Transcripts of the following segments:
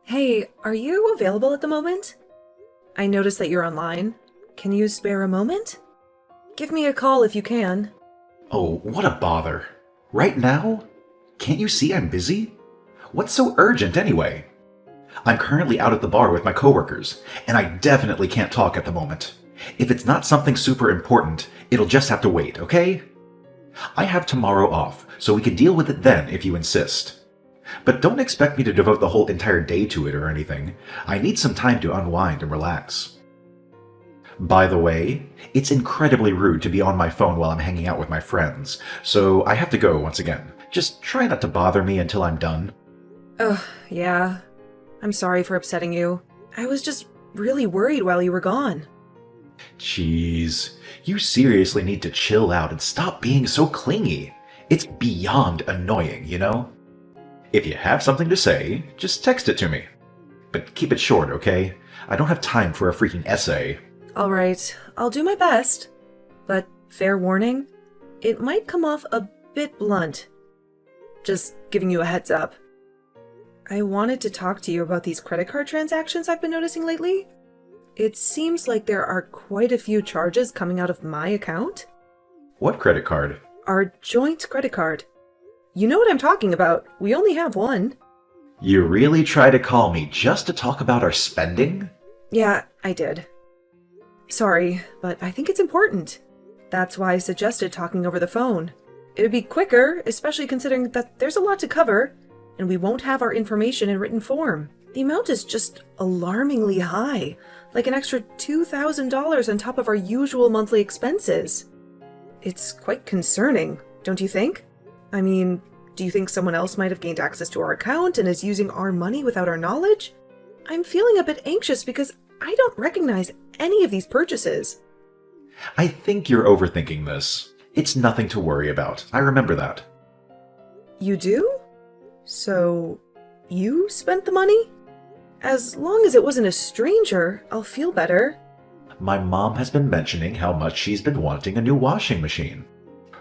Hey, are you available at the moment? I noticed that you're online. Can you spare a moment? Give me a call if you can. Oh, what a bother. Right now? Can't you see I'm busy? What's so urgent anyway? I'm currently out at the bar with my coworkers, and I definitely can't talk at the moment. If it's not something super important, it'll just have to wait, okay? I have tomorrow off, so we can deal with it then if you insist. But don't expect me to devote the whole entire day to it or anything. I need some time to unwind and relax. By the way, it's incredibly rude to be on my phone while I'm hanging out with my friends, so I have to go once again. Just try not to bother me until I'm done. Ugh, yeah. I'm sorry for upsetting you. I was just really worried while you were gone. Jeez, you seriously need to chill out and stop being so clingy. It's beyond annoying, you know? If you have something to say, just text it to me. But keep it short, okay? I don't have time for a freaking essay. Alright, I'll do my best. But fair warning, it might come off a bit blunt. Just giving you a heads up. I wanted to talk to you about these credit card transactions I've been noticing lately. It seems like there are quite a few charges coming out of my account. What credit card? Our joint credit card. You know what I'm talking about. We only have one. You really try to call me just to talk about our spending? Yeah, I did. Sorry, but I think it's important. That's why I suggested talking over the phone. It would be quicker, especially considering that there's a lot to cover, and we won't have our information in written form. The amount is just alarmingly high, like an extra $2,000 on top of our usual monthly expenses. It's quite concerning, don't you think? I mean, do you think someone else might have gained access to our account and is using our money without our knowledge? I'm feeling a bit anxious because I don't recognize any of these purchases. I think you're overthinking this. It's nothing to worry about. I remember that. You do? So, you spent the money? As long as it wasn't a stranger, I'll feel better. My mom has been mentioning how much she's been wanting a new washing machine.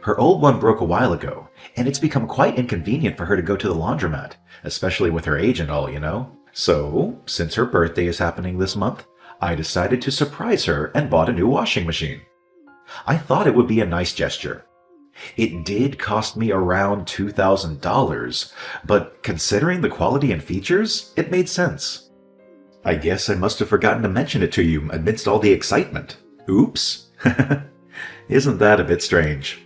Her old one broke a while ago, and it's become quite inconvenient for her to go to the laundromat, especially with her age and all, you know? So, since her birthday is happening this month, I decided to surprise her and bought a new washing machine. I thought it would be a nice gesture. It did cost me around $2,000, but considering the quality and features, it made sense. I guess I must have forgotten to mention it to you amidst all the excitement. Oops. Isn't that a bit strange?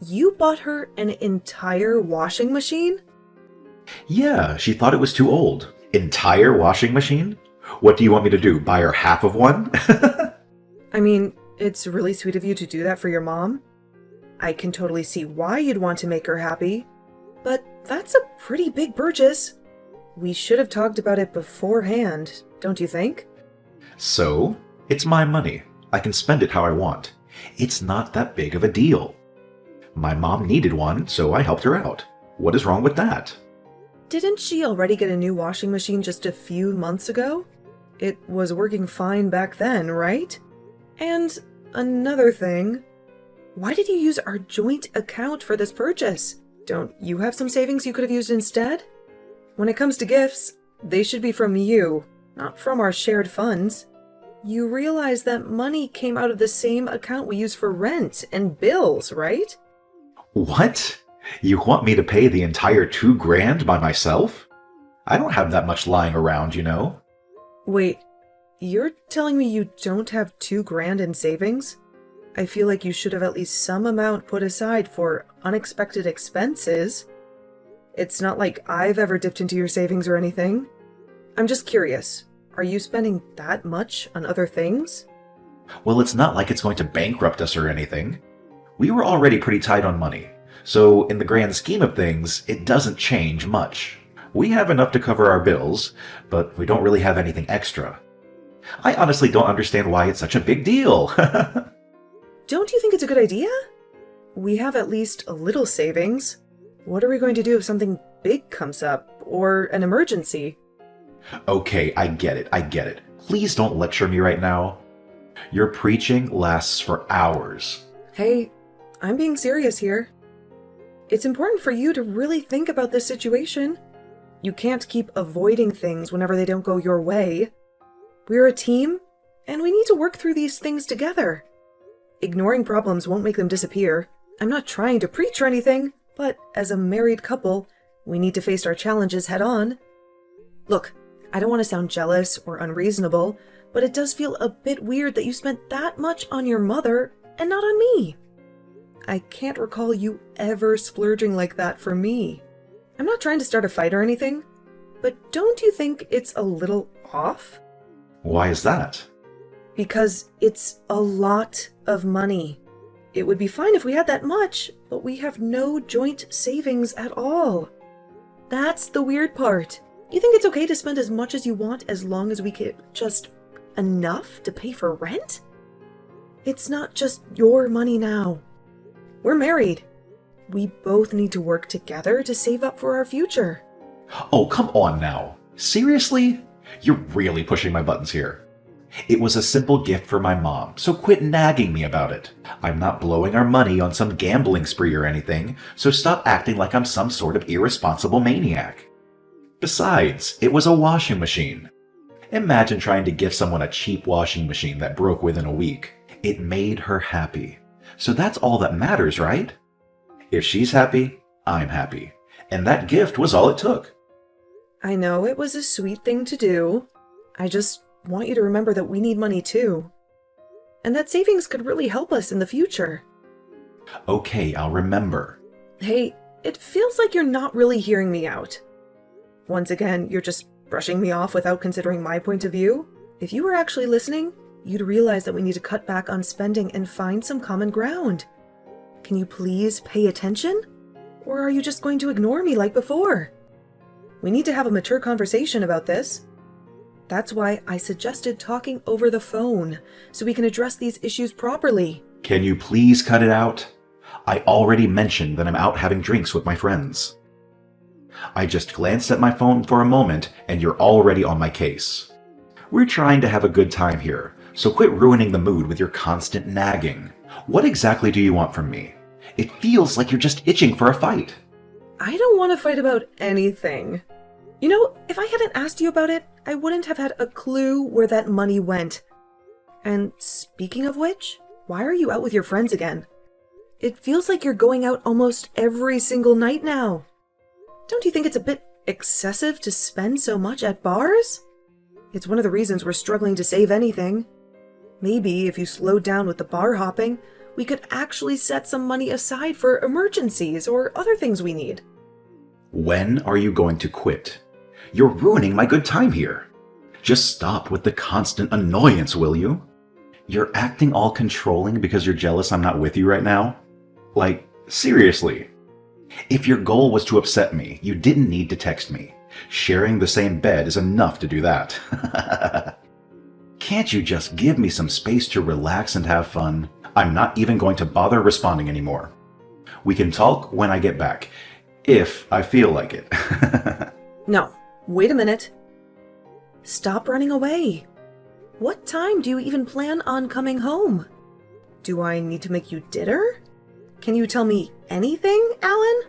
You bought her an entire washing machine? Yeah, she thought it was too old. Entire washing machine? What do you want me to do, buy her half of one? I mean, it's really sweet of you to do that for your mom. I can totally see why you'd want to make her happy. But that's a pretty big purchase. We should have talked about it beforehand, don't you think? So, it's my money. I can spend it how I want. It's not that big of a deal. My mom needed one, so I helped her out. What is wrong with that? Didn't she already get a new washing machine just a few months ago? It was working fine back then, right? And another thing, why did you use our joint account for this purchase? Don't you have some savings you could have used instead? When it comes to gifts, they should be from you, not from our shared funds. You realize that money came out of the same account we use for rent and bills, right? What? You want me to pay the entire $2,000 by myself? I don't have that much lying around, you know. Wait, you're telling me you don't have $2,000 in savings? I feel like you should have at least some amount put aside for unexpected expenses. It's not like I've ever dipped into your savings or anything. I'm just curious, are you spending that much on other things? Well, it's not like it's going to bankrupt us or anything. We were already pretty tight on money, so in the grand scheme of things, it doesn't change much. We have enough to cover our bills, but we don't really have anything extra. I honestly don't understand why it's such a big deal. Don't you think it's a good idea? We have at least a little savings. What are we going to do if something big comes up, or an emergency? Okay, I get it. Please don't lecture me right now. Your preaching lasts for hours. Hey, I'm being serious here. It's important for you to really think about this situation. You can't keep avoiding things whenever they don't go your way. We're a team, and we need to work through these things together. Ignoring problems won't make them disappear. I'm not trying to preach or anything, but as a married couple, we need to face our challenges head on. Look, I don't want to sound jealous or unreasonable, but it does feel a bit weird that you spent that much on your mother and not on me. I can't recall you ever splurging like that for me. I'm not trying to start a fight or anything, but don't you think it's a little off? Why is that? Because it's a lot of money. It would be fine if we had that much, but we have no joint savings at all. That's the weird part. You think it's okay to spend as much as you want as long as we get just enough to pay for rent? It's not just your money now. We're married. We both need to work together to save up for our future. Oh, come on now. Seriously? You're really pushing my buttons here. It was a simple gift for my mom, so quit nagging me about it. I'm not blowing our money on some gambling spree or anything, so stop acting like I'm some sort of irresponsible maniac. Besides, it was a washing machine. Imagine trying to give someone a cheap washing machine that broke within a week. It made her happy. So that's all that matters, right? If she's happy, I'm happy. And that gift was all it took. I know it was a sweet thing to do. I just want you to remember that we need money too. And that savings could really help us in the future. Okay, I'll remember. Hey, it feels like you're not really hearing me out. Once again, you're just brushing me off without considering my point of view. If you were actually listening, you'd realize that we need to cut back on spending and find some common ground. Can you please pay attention? Or are you just going to ignore me like before? We need to have a mature conversation about this. That's why I suggested talking over the phone, so we can address these issues properly. Can you please cut it out? I already mentioned that I'm out having drinks with my friends. I just glanced at my phone for a moment and you're already on my case. We're trying to have a good time here, so quit ruining the mood with your constant nagging. What exactly do you want from me? It feels like you're just itching for a fight. I don't want to fight about anything. You know, if I hadn't asked you about it, I wouldn't have had a clue where that money went. And speaking of which, why are you out with your friends again? It feels like you're going out almost every single night now. Don't you think it's a bit excessive to spend so much at bars? It's one of the reasons we're struggling to save anything. Maybe if you slowed down with the bar hopping, we could actually set some money aside for emergencies or other things we need. When are you going to quit? You're ruining my good time here. Just stop with the constant annoyance, will you? You're acting all controlling because you're jealous I'm not with you right now? Like, seriously. If your goal was to upset me, you didn't need to text me. Sharing the same bed is enough to do that. Can't you just give me some space to relax and have fun? I'm not even going to bother responding anymore. We can talk when I get back, if I feel like it. No, wait a minute. Stop running away. What time do you even plan on coming home? Do I need to make you dinner? Can you tell me anything, Alan?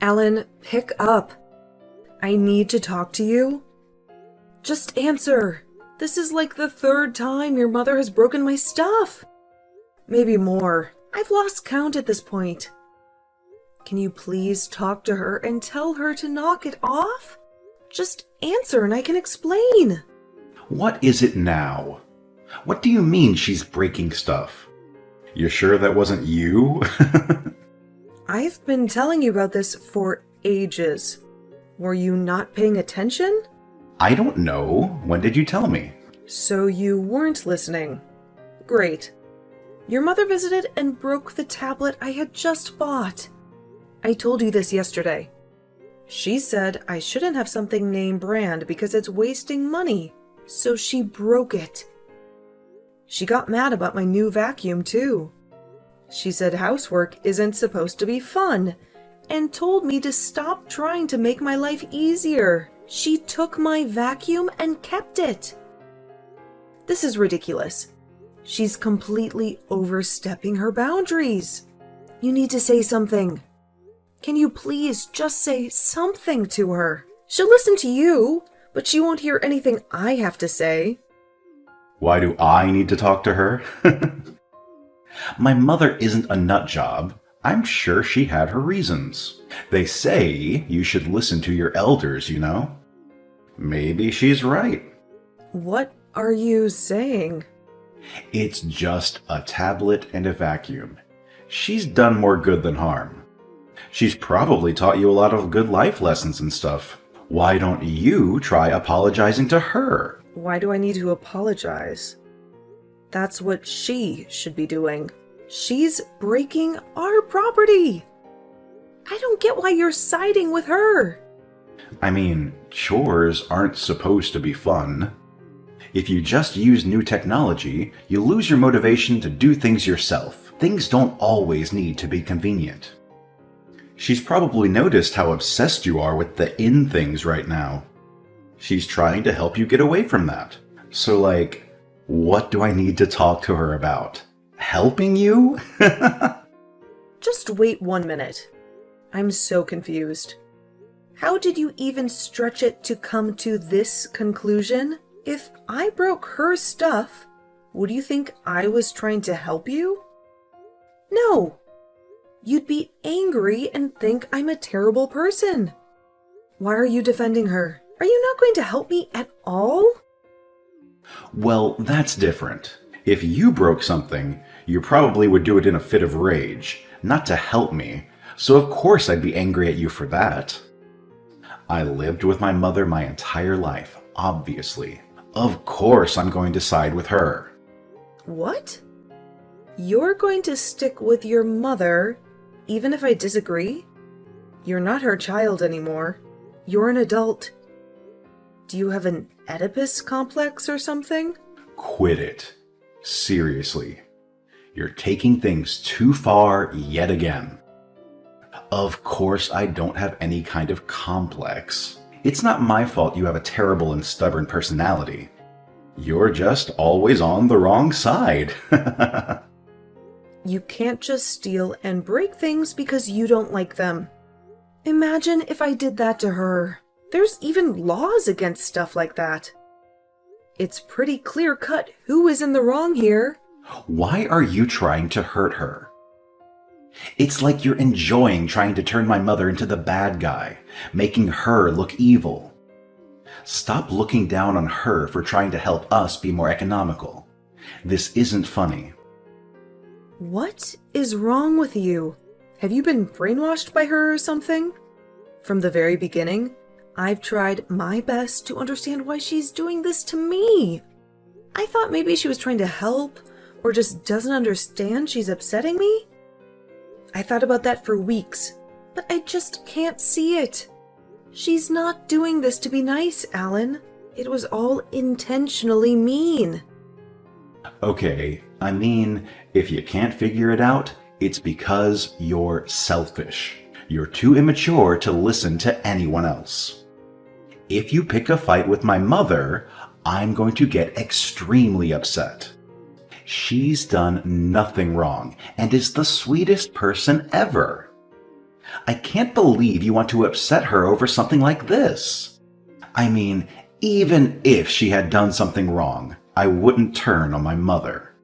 Alan, pick up. I need to talk to you. Just answer. This is like the third time your mother has broken my stuff. Maybe more. I've lost count at this point. Can you please talk to her and tell her to knock it off? Just answer and I can explain. What is it now? What do you mean she's breaking stuff? You sure that wasn't you? I've been telling you about this for ages. Were you not paying attention? I don't know. When did you tell me? So you weren't listening. Great. Your mother visited and broke the tablet I had just bought. I told you this yesterday. She said I shouldn't have something name brand because it's wasting money, so she broke it. She got mad about my new vacuum too. She said housework isn't supposed to be fun, and told me to stop trying to make my life easier. She took my vacuum and kept it. This is ridiculous. She's completely overstepping her boundaries. You need to say something. Can you please just say something to her? She'll listen to you, but she won't hear anything I have to say. Why do I need to talk to her? My mother isn't a nut job. I'm sure she had her reasons. They say you should listen to your elders, you know? Maybe she's right. What are you saying? It's just a tablet and a vacuum. She's done more good than harm. She's probably taught you a lot of good life lessons and stuff. Why don't you try apologizing to her? Why do I need to apologize? That's what she should be doing. She's breaking our property. I don't get why you're siding with her. I mean, chores aren't supposed to be fun. If you just use new technology, you lose your motivation to do things yourself. Things don't always need to be convenient. She's probably noticed how obsessed you are with the in things right now. She's trying to help you get away from that. So, like, what do I need to talk to her about? Helping you? Just wait 1 minute. I'm so confused. How did you even stretch it to come to this conclusion? If I broke her stuff, would you think I was trying to help you? No. You'd be angry and think I'm a terrible person. Why are you defending her? Are you not going to help me at all? Well, that's different. If you broke something, you probably would do it in a fit of rage, not to help me, so of course I'd be angry at you for that. I lived with my mother my entire life, obviously. Of course I'm going to side with her. What? You're going to stick with your mother, even if I disagree? You're not her child anymore. You're an adult. Do you have an Oedipus complex or something? Quit it. Seriously. You're taking things too far yet again. Of course I don't have any kind of complex. It's not my fault you have a terrible and stubborn personality. You're just always on the wrong side. You can't just steal and break things because you don't like them. Imagine if I did that to her. There's even laws against stuff like that. It's pretty clear-cut who is in the wrong here. Why are you trying to hurt her? It's like you're enjoying trying to turn my mother into the bad guy, making her look evil. Stop looking down on her for trying to help us be more economical. This isn't funny. What is wrong with you? Have you been brainwashed by her or something? From the very beginning, I've tried my best to understand why she's doing this to me. I thought maybe she was trying to help, or just doesn't understand she's upsetting me. I thought about that for weeks, but I just can't see it. She's not doing this to be nice, Alan. It was all intentionally mean. Okay, I mean, if you can't figure it out, it's because you're selfish. You're too immature to listen to anyone else. If you pick a fight with my mother, I'm going to get extremely upset. She's done nothing wrong and is the sweetest person ever. I can't believe you want to upset her over something like this. I mean, even if she had done something wrong, I wouldn't turn on my mother.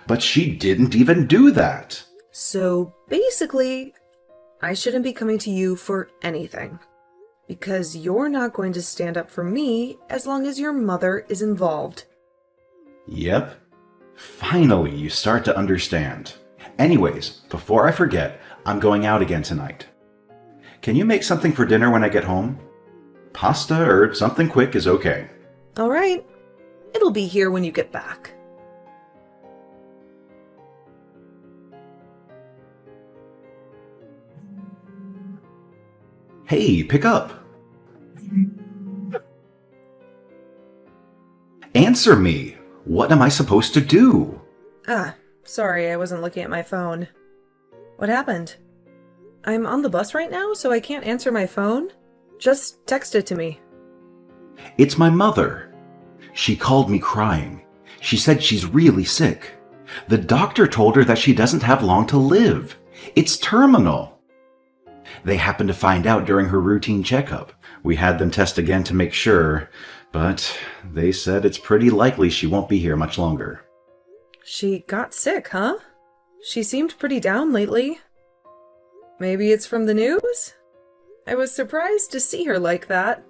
But she didn't even do that. So basically, I shouldn't be coming to you for anything. Because you're not going to stand up for me as long as your mother is involved. Yep. Finally, you start to understand. Anyways, before I forget, I'm going out again tonight. Can you make something for dinner when I get home? Pasta or something quick is okay. All right. It'll be here when you get back. Hey, pick up. Answer me. What am I supposed to do? Sorry, I wasn't looking at my phone. What happened? I'm on the bus right now, so I can't answer my phone. Just text it to me. It's my mother. She called me crying. She said she's really sick. The doctor told her that she doesn't have long to live. It's terminal. They happened to find out during her routine checkup. We had them test again to make sure, but they said it's pretty likely she won't be here much longer. She got sick, huh? She seemed pretty down lately. Maybe it's from the news? I was surprised to see her like that.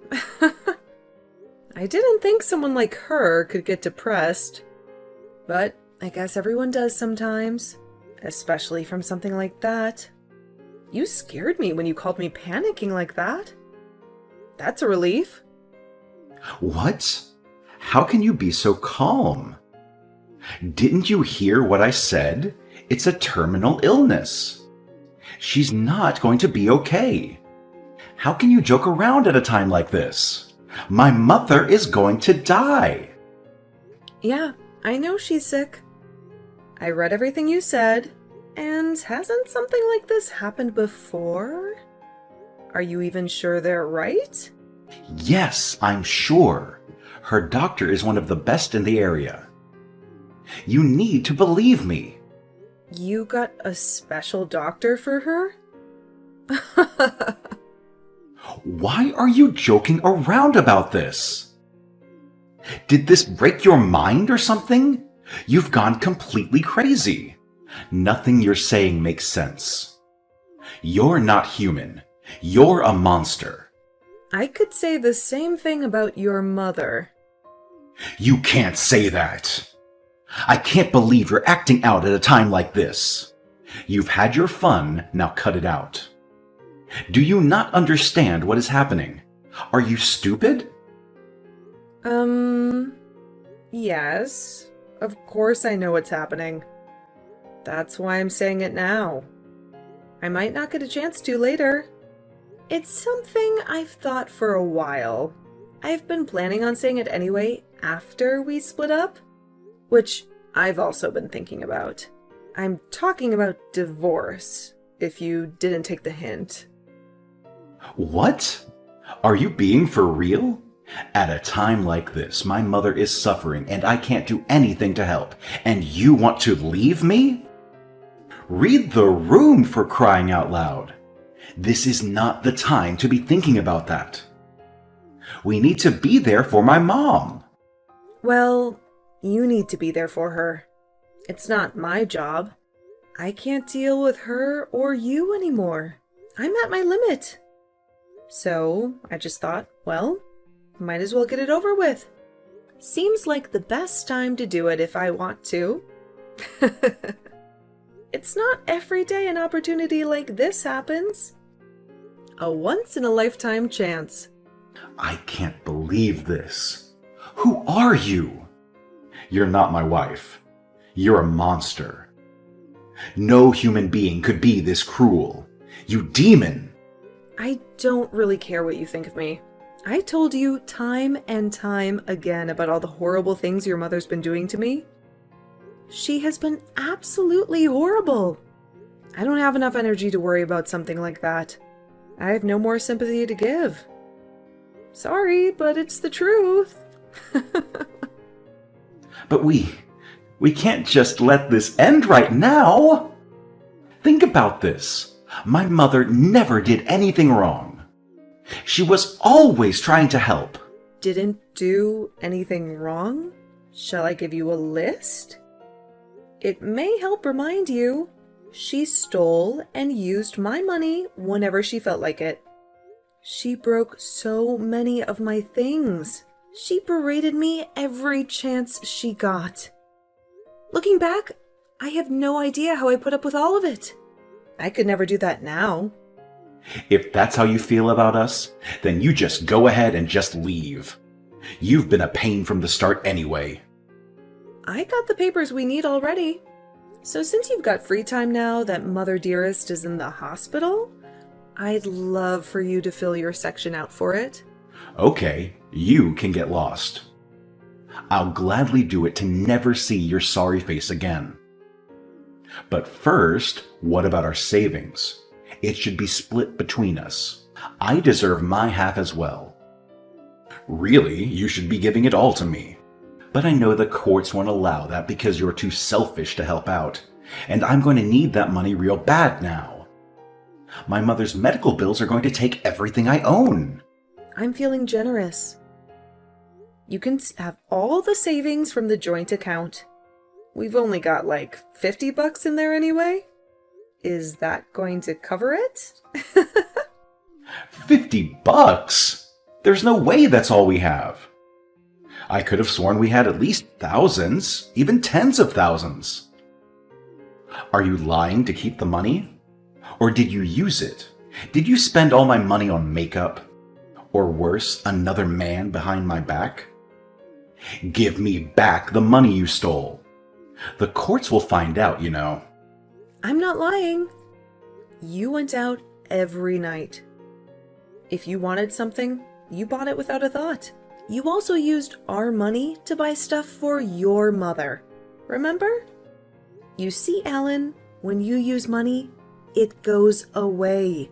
I didn't think someone like her could get depressed. But I guess everyone does sometimes, especially from something like that. You scared me when you called me panicking like that. That's a relief. What? How can you be so calm? Didn't you hear what I said? It's a terminal illness. She's not going to be okay. How can you joke around at a time like this? My mother is going to die. Yeah, I know she's sick. I read everything you said, and hasn't something like this happened before? Are you even sure they're right? Yes, I'm sure. Her doctor is one of the best in the area. You need to believe me. You got a special doctor for her? Why are you joking around about this? Did this break your mind or something? You've gone completely crazy. Nothing you're saying makes sense. You're not human. You're a monster. I could say the same thing about your mother. You can't say that. I can't believe you're acting out at a time like this. You've had your fun, now cut it out. Do you not understand what is happening? Are you stupid? Yes. Of course I know what's happening. That's why I'm saying it now. I might not get a chance to later. It's something I've thought for a while. I've been planning on saying it anyway after we split up, which I've also been thinking about. I'm talking about divorce, if you didn't take the hint. What? Are you being for real? At a time like this, my mother is suffering and I can't do anything to help, and you want to leave me? Read the room, for crying out loud. This is not the time to be thinking about that. We need to be there for my mom. Well, you need to be there for her. It's not my job. I can't deal with her or you anymore. I'm at my limit. So I just thought, well, might as well get it over with. Seems like the best time to do it if I want to. It's not every day an opportunity like this happens. A once-in-a-lifetime chance. I can't believe this. Who are you? You're not my wife. You're a monster. No human being could be this cruel. You demon! I don't really care what you think of me. I told you time and time again about all the horrible things your mother's been doing to me. She has been absolutely horrible. I don't have enough energy to worry about something like that. I have no more sympathy to give. Sorry, but it's the truth. But we can't just let this end right now. Think about this. My mother never did anything wrong. She was always trying to help. Didn't do anything wrong? Shall I give you a list? It may help remind you. She stole and used my money whenever she felt like it. She broke so many of my things. She berated me every chance she got. Looking back, I have no idea how I put up with all of it. I could never do that now. If that's how you feel about us, then you just go ahead and just leave. You've been a pain from the start anyway. I got the papers we need already. So since you've got free time now that Mother Dearest is in the hospital, I'd love for you to fill your section out for it. Okay, you can get lost. I'll gladly do it to never see your sorry face again. But first, what about our savings? It should be split between us. I deserve my half as well. Really, you should be giving it all to me. But I know the courts won't allow that because you're too selfish to help out. And I'm going to need that money real bad now. My mother's medical bills are going to take everything I own. I'm feeling generous. You can have all the savings from the joint account. We've only got like $50 in there anyway. Is that going to cover it? $50? There's no way that's all we have. I could have sworn we had at least thousands, even tens of thousands. Are you lying to keep the money? Or did you use it? Did you spend all my money on makeup? Or worse, another man behind my back? Give me back the money you stole. The courts will find out, you know. I'm not lying. You went out every night. If you wanted something, you bought it without a thought. You also used our money to buy stuff for your mother. Remember? You see, Alan, when you use money, it goes away.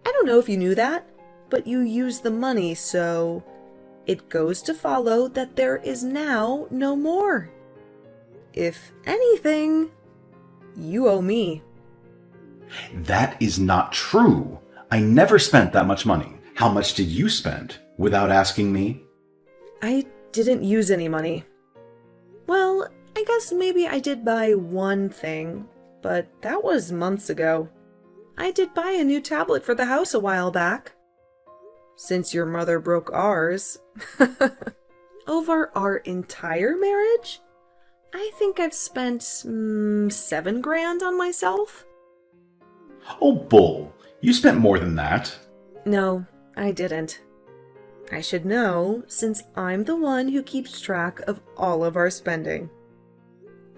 I don't know if you knew that, but you use the money, so it goes to follow that there is now no more. If anything, you owe me. That is not true. I never spent that much money. How much did you spend without asking me? I didn't use any money. Well, I guess maybe I did buy one thing, but that was months ago. I did buy a new tablet for the house a while back. Since your mother broke ours. Over our entire marriage? I think I've spent $7,000 on myself. Oh, bull. You spent more than that. No, I didn't. I should know, since I'm the one who keeps track of all of our spending.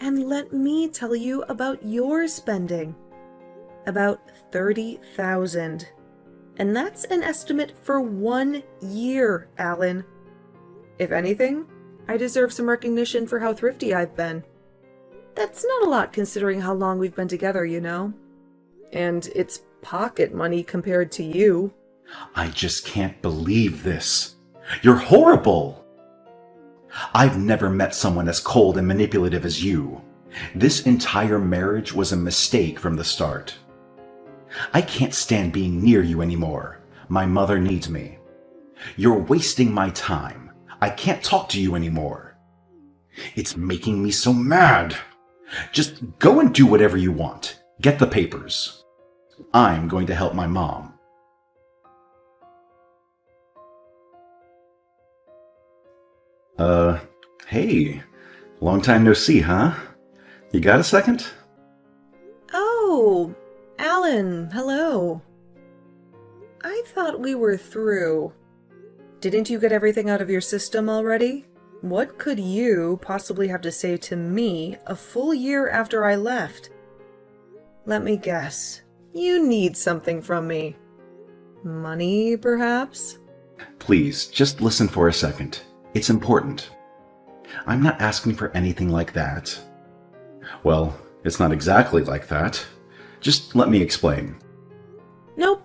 And let me tell you about your spending. About $30,000. And that's an estimate for 1 year, Alan. If anything, I deserve some recognition for how thrifty I've been. That's not a lot considering how long we've been together, you know? And it's pocket money compared to you. I just can't believe this. You're horrible. I've never met someone as cold and manipulative as you. This entire marriage was a mistake from the start. I can't stand being near you anymore. My mother needs me. You're wasting my time. I can't talk to you anymore. It's making me so mad. Just go and do whatever you want. Get the papers. I'm going to help my mom. Hey. Long time no see, huh? You got a second? Oh, Alan, hello. I thought we were through. Didn't you get everything out of your system already? What could you possibly have to say to me a full year after I left? Let me guess. You need something from me. Money, perhaps? Please, just listen for a second. It's important. I'm not asking for anything like that. Well, it's not exactly like that. Just let me explain. Nope.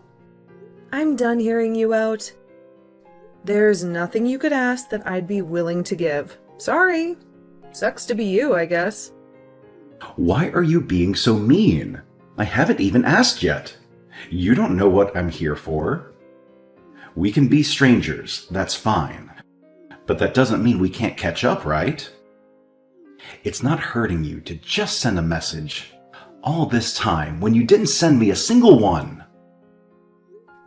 I'm done hearing you out. There's nothing you could ask that I'd be willing to give. Sorry. Sucks to be you, I guess. Why are you being so mean? I haven't even asked yet. You don't know what I'm here for. We can be strangers, that's fine. But that doesn't mean we can't catch up, right? It's not hurting you to just send a message. All this time when you didn't send me a single one.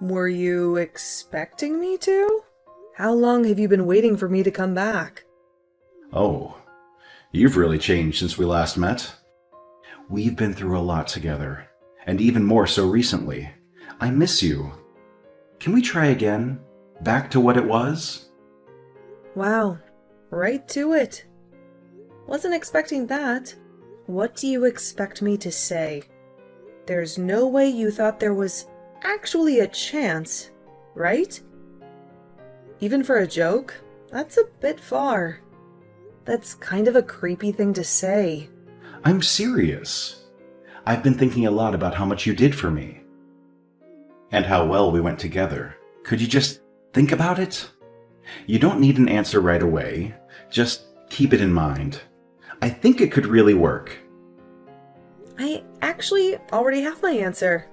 Were you expecting me to? How long have you been waiting for me to come back? Oh, you've really changed since we last met. We've been through a lot together, and even more so recently. I miss you. Can we try again? Back to what it was? Wow, right to it. Wasn't expecting that. What do you expect me to say? There's no way you thought there was actually a chance, right? Even for a joke? That's a bit far. That's kind of a creepy thing to say. I'm serious. I've been thinking a lot about how much you did for me. And how well we went together. Could you just think about it? You don't need an answer right away. Just Keep it in mind. I think it could really work. I actually already have my answer.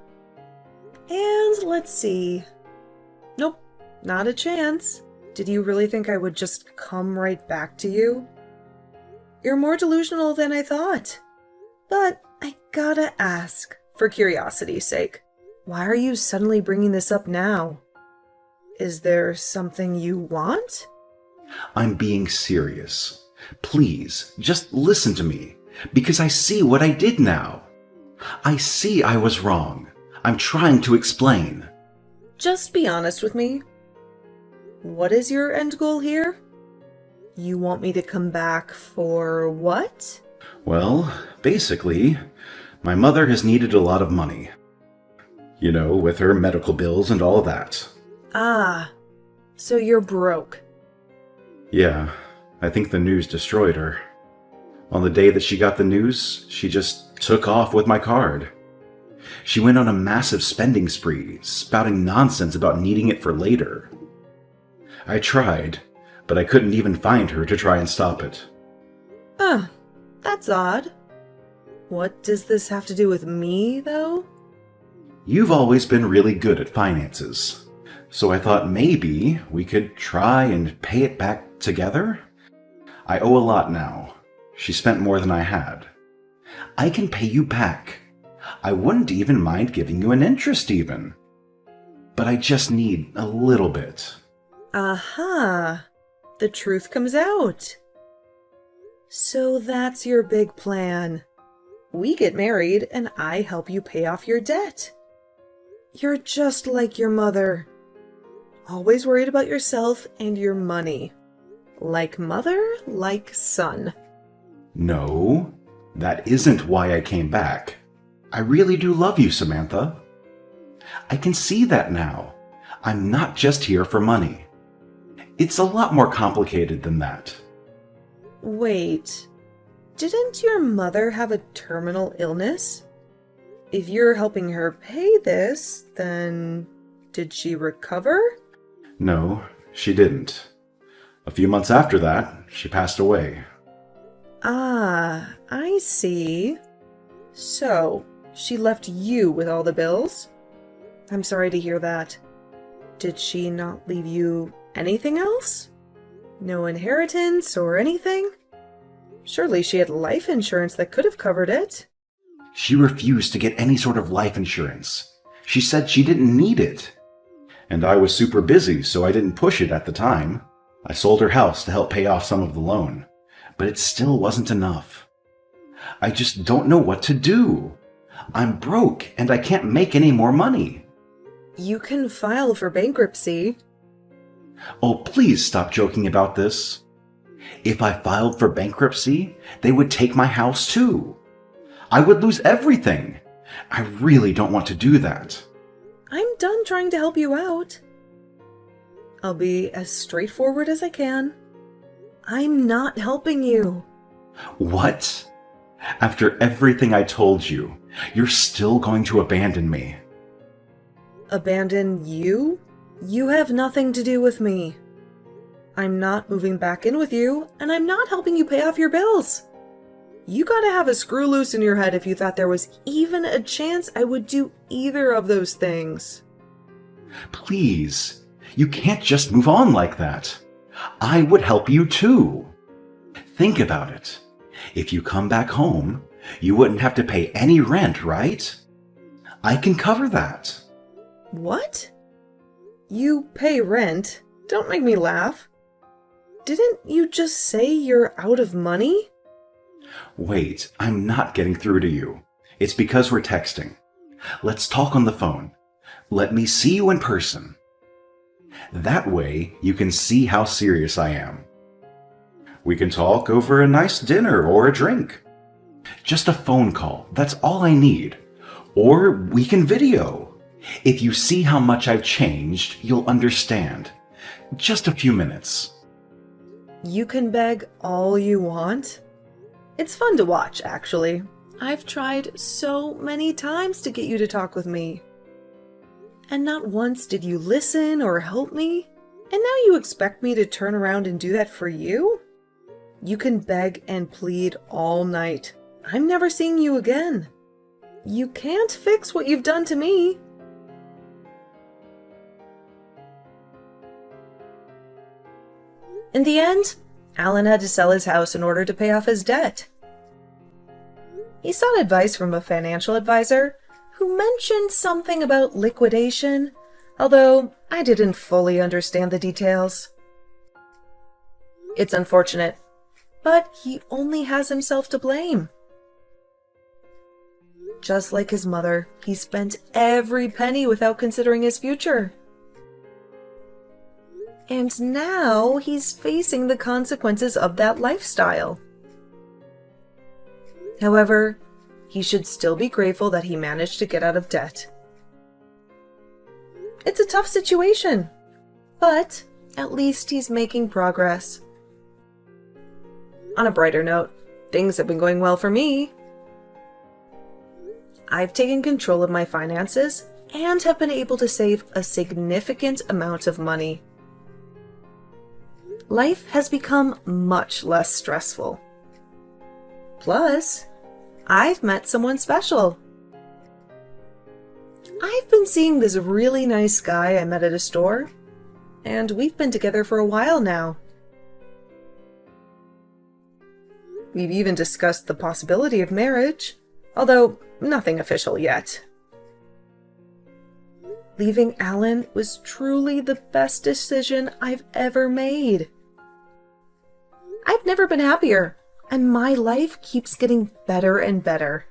And let's see. Nope, not a chance. Did you really think I would just come right back to you? You're more delusional than I thought. But I gotta ask, for curiosity's sake, why are you suddenly bringing this up now? Is there something you want? I'm being serious. Please, just listen to me, because I see what I did now. I see I was wrong. I'm trying to explain. Just be honest with me. What is your end goal here? You want me to come back for what? Well, basically, my mother has needed a lot of money. You know, with her medical bills and all that. Ah, so you're broke. Yeah, I think the news destroyed her. On the day that she got the news, she just took off with my card. She went on a massive spending spree, spouting nonsense about needing it for later. I tried, but I couldn't even find her to try and stop it. That's odd. What does this have to do with me, though? You've always been really good at finances, so I thought maybe we could try and pay it back together? I owe a lot now. She spent more than I had. I can pay you back. I wouldn't even mind giving you an interest even. But I just need a little bit. Aha! The truth comes out. So that's your big plan. We get married and I help you pay off your debt. You're just like your mother. Always worried about yourself and your money. Like mother, like son. No, that isn't why I came back. I really do love you, Samantha. I can see that now. I'm not just here for money. It's a lot more complicated than that. Wait, didn't your mother have a terminal illness? If you're helping her pay this, then did she recover? No, she didn't. A few months after that, she passed away. Ah, I see. So, she left you with all the bills? I'm sorry to hear that. Did she not leave you anything else? No inheritance or anything? Surely she had life insurance that could have covered it. She refused to get any sort of life insurance. She said she didn't need it. And I was super busy, so I didn't push it at the time. I sold her house to help pay off some of the loan, but it still wasn't enough. I just don't know what to do. I'm broke and I can't make any more money. You can file for bankruptcy. Oh, please stop joking about this. If I filed for bankruptcy, they would take my house too. I would lose everything. I really don't want to do that. I'm done trying to help you out. I'll be as straightforward as I can. I'm not helping you. What? After everything I told you, you're still going to abandon me? Abandon you? You have nothing to do with me. I'm not moving back in with you, and I'm not helping you pay off your bills. You gotta have a screw loose in your head if you thought there was even a chance I would do either of those things. Please, you can't just move on like that. I would help you too. Think about it. If you come back home, you wouldn't have to pay any rent, right? I can cover that. What? You pay rent? Don't make me laugh. Didn't you just say you're out of money? Wait, I'm not getting through to you. It's because we're texting. Let's talk on the phone. Let me see you in person. That way, you can see how serious I am. We can talk over a nice dinner or a drink. Just a phone call, that's all I need. Or we can video. If you see how much I've changed, you'll understand. Just a few minutes. You can beg all you want. It's fun to watch, actually. I've tried so many times to get you to talk with me. And not once did you listen or help me. And now you expect me to turn around and do that for you? You can beg and plead all night. I'm never seeing you again. You can't fix what you've done to me. In the end, Alan had to sell his house in order to pay off his debt. He sought advice from a financial advisor who mentioned something about liquidation, although I didn't fully understand the details. It's unfortunate, but he only has himself to blame. Just like his mother, he spent every penny without considering his future. And now he's facing the consequences of that lifestyle. However, he should still be grateful that he managed to get out of debt. It's a tough situation, but at least he's making progress. On a brighter note, things have been going well for me. I've taken control of my finances and have been able to save a significant amount of money. Life has become much less stressful. Plus, I've met someone special. I've been seeing this really nice guy I met at a store, and we've been together for a while now. We've even discussed the possibility of marriage, although nothing official yet. Leaving Alan was truly the best decision I've ever made. I've never been happier, and my life keeps getting better and better.